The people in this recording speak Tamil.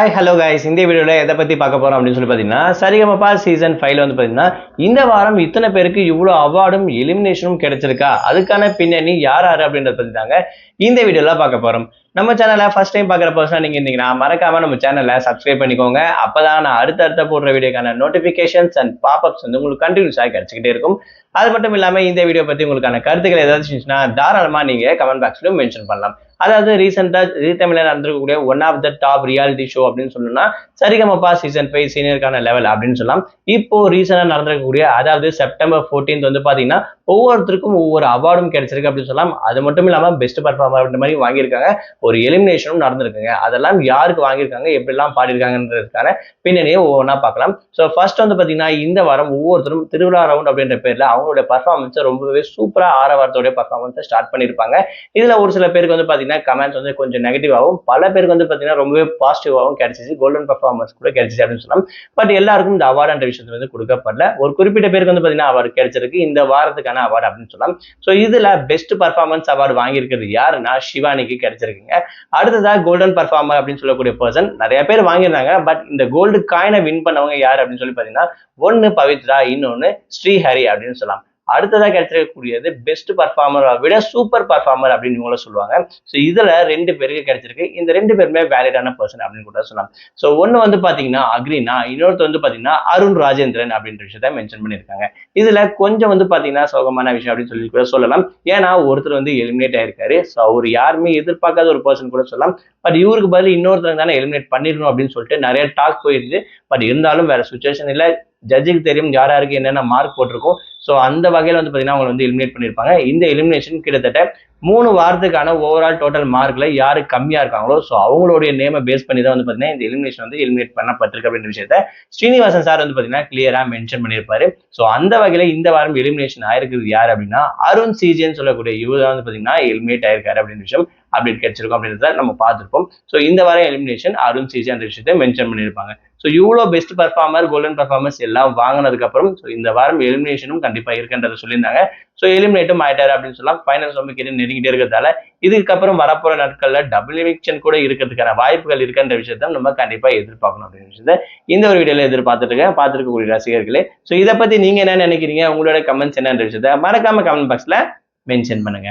ஹாய் ஹலோ கைஸ், இந்த வீடியோவில் எதை பற்றி பார்க்க போகிறோம் அப்படின்னு சொல்லி பார்த்தீங்கன்னா, சரிகமபா சீசன் 5 வந்து பார்த்தீங்கன்னா இந்த வாரம் இத்தனை பேருக்கு இவ்வளோ அவார்டும் எலிமினேஷனும் கிடைச்சிருக்கா, அதுக்கான பின்னணி யார் யார் அப்படின்றத பற்றி தாங்க இந்த வீடியோவில் பார்க்க போகிறோம். நம்ம சேனலை ஃபர்ஸ்ட் டைம் பார்க்குற பர்சனாக நீங்கள் இருந்தீங்கன்னா மறக்காமல் நம்ம சேனலை சப்ஸ்கிரைப் பண்ணிக்கோங்க. அப்போ தான் நான் அடுத்த போடுற வீடியோக்கான நோட்டிஃபிகேஷன்ஸ் அண்ட் பாப்அப்ஸ் வந்து உங்களுக்கு கண்டினியூஸாக கிடைச்சிக்கிட்டே இருக்கும். அது மட்டும் இல்லாமல் இந்த வீடியோ பற்றி உங்களுக்கான கருத்துக்கள் ஏதாவது இருந்துச்சுன்னா தாராளமாக நீங்கள் கமெண்ட் பாக்ஸ்லையும் மென்ஷன் பண்ணலாம். அதாவது ரீசெண்டாக ஜீ தமிழில் நடந்திருக்கக்கூடிய one of the top reality show அப்படின்னு சொல்லணும்னா சரிகமபா சீசன் 5 சீனியருக்கான லெவல் அப்படின்னு சொல்லலாம். இப்போ ரீசெண்டாக நடந்திருக்கக்கூடிய அதாவது செப்டம்பர் 14 வந்து பார்த்தீங்கன்னா ஒவ்வொருத்தருக்கும் ஒவ்வொரு அவார்டும் கிடைச்சிருக்கு அப்படின்னு சொல்லலாம். அது மட்டும் இல்லாமல் பெஸ்ட் பர்ஃபார்மர் அப்படின்ற மாதிரி வாங்கியிருக்காங்க. ஒரு எலிமினேஷனும் நடந்திருக்குங்க. அதெல்லாம் யாருக்கு வாங்கியிருக்காங்க, எப்படிலாம் பாடியிருக்காங்கன்றதுக்கான பின்னணியை ஒவ்வொன்றா பார்க்கலாம். ஸோ ஃபர்ஸ்ட் வந்து பார்த்தீங்கன்னா இந்த வாரம் ஒவ்வொருத்தரும் திருவிழா ரவுண்ட் அப்படின்ற பேரில் அவங்களுடைய பர்ஃபார்மன்ஸை ரொம்பவே சூப்பராக ஆரவாரத்தோடைய பர்ஃபார்மன்ஸை ஸ்டார்ட் பண்ணியிருப்பாங்க. இதில் ஒரு சில பேருக்கு வந்து பார்த்தீங்கன்னா கமெண்ட்ஸ் வந்து கொஞ்சம் நெகட்டிவாகவும், பல பேருக்கு வந்து பார்த்தீங்கன்னா ரொம்பவே பாசிட்டிவாகவும் கிடைச்சிச்சு. கோல்டன் பர்ஃபார்மன்ஸ் கூட கிடைச்சிச்சு அப்படின்னு சொல்லலாம். பட் எல்லாருக்கும் இந்த அவார்டுன்ற விஷயத்துல வந்து கொடுக்கப்படல. ஒரு குறிப்பிட்ட பேருக்கு வந்து பார்த்தீங்கன்னா அவார்டு கிடைச்சிருக்கு, இந்த வாரத்துக்கான அவார்டு அப்படின்னு சொல்லலாம். ஸோ இதுல பெஸ்ட் பர்ஃபார்மன்ஸ் அவார்டு வாங்கியிருக்கிறது யாருன்னா ஷிவானிக்கு கிடைச்சிருக்குங்க. அடுத்ததா கோல்டன் பர்ஃபார்மர் அப்படின்னு சொல்லக்கூடிய பர்சன் நிறைய பேர் வாங்கியிருந்தாங்க. பட் இந்த கோல்டு காயினை வின் பண்ணவங்க யார் அப்படின்னு சொல்லி பார்த்தீங்கன்னா ஒன்னு பவித்ரா, இன்னொன்னு ஸ்ரீஹரி அப்படின்னு சொல்லலாம். அடுத்ததா கிடைச்சிருக்கக்கூடியது பெஸ்ட் பர்ஃபார்மரை விட சூப்பர் பர்ஃபார்மர் அப்படின்னு இவங்கள சொல்லுவாங்க. ஸோ இதுல 2 பேருக்கு கிடைச்சிருக்கு. இந்த 2 பேருமே வேலிடான பர்சன் அப்படின்னு கூட சொல்லலாம். ஸோ ஒன்னு வந்து பாத்தீங்கன்னா அக்ரினா, இன்னொருத்த வந்து பாத்தீங்கன்னா அருண் ராஜேந்திரன் அப்படின்ற விஷயத்த மென்ஷன் பண்ணியிருக்காங்க. இதுல கொஞ்சம் வந்து பாத்தீங்கன்னா சோகமான விஷயம் அப்படின்னு சொல்லி கூட சொல்லலாம். ஏன்னா ஒருத்தர் வந்து எலிமினேட் ஆயிருக்காரு. ஸோ அவர் யாருமே எதிர்பார்க்காத ஒரு பர்சன் கூட சொல்லலாம். பட் இவருக்கு பதில் இன்னொருத்தர் தானே எலிமினேட் பண்ணிடணும் அப்படின்னு சொல்லிட்டு நிறைய டாக் போயிருச்சு. பட் இருந்தாலும் வேற சுச்சுவேஷன் இல்லை. ஜட்ஜுக்கு தெரியும் யார் யாருக்கு என்னென்ன மார்க் போட்டிருக்கும். ஸோ அந்த வகையில் வந்து பார்த்தீங்கன்னா அவங்க வந்து எலிமினேட் பண்ணியிருப்பாங்க. இந்த எலிமினேஷன் கிட்டத்தட்ட 3 வாரத்துக்கான ஓவரால் டோட்டல் மார்க்ல யாரு கம்மியா இருக்காங்களோ ஸோ அவங்களுடைய நேமை பேஸ் பண்ணி தான் வந்து பார்த்தீங்கன்னா இந்த எலிமினேஷன் வந்து எலிமினேட் பண்ணப்பட்டிருக்கு அப்படின்ற விஷயத்த ஸ்ரீனிவாசன் சார் வந்து பார்த்தீங்கன்னா கிளியரா மென்ஷன் பண்ணியிருப்பாரு. ஸோ அந்த வகையில இந்த வாரம் எலிமினேஷன் ஆயிருக்குது யார் அப்படின்னா அருண் சிஜேன்னு சொல்லக்கூடிய இவர் தான் வந்து பார்த்தீங்கன்னா எலிமினேட் ஆயிருக்காரு அப்படின்ற விஷயம் அப்டேட் கிடைச்சிருக்கும் அப்படின்றத நம்ம பார்த்துருப்போம். ஸோ இந்த வாரம் எலிமினேஷன் அருண் சிஜே அந்த விஷயத்தை மென்ஷன் பண்ணியிருப்பாங்க. ஸோ இவ்வளோ பெஸ்ட் பர்ஃபார்மர், கோல்டன் பர்ஃபார்மன்ஸ் எல்லாம் வாங்கினதுக்கு அப்புறம் ஸோ இந்த வாரம் எலிமினேஷனும் கண்டிப்பா இருக்குன்றதை சொல்லியிருந்தாங்க. ஸோ எலிமினேட்டும் ஆயிட்டாரு அப்படின்னு சொல்லலாம். ஃபைனல்ஸ் ரொம்ப கிட்ட நெருங்கிட்டே இருக்கிறதால இதுக்கப்புறம் வரப்போற நாட்கள்ல டபுள் எவிக்ஷன் கூட இருக்கிறதுக்கான வாய்ப்புகள் இருக்குன்ற விஷயத்த நம்ம கண்டிப்பா எதிர்பார்க்கணும் அப்படின்னு விஷயத்த இந்த ஒரு வீடியோல எதிர்பார்த்துட்டு இருக்கேன். பார்த்துருக்கக்கூடிய ரசிகர்களே, ஸோ இதை பத்தி நீங்க என்ன நினைக்கிறீங்க, உங்களோட கமெண்ட்ஸ் என்னன்ற விஷயத்த மறக்காம கமெண்ட் பாக்ஸ்ல மென்ஷன் பண்ணுங்க.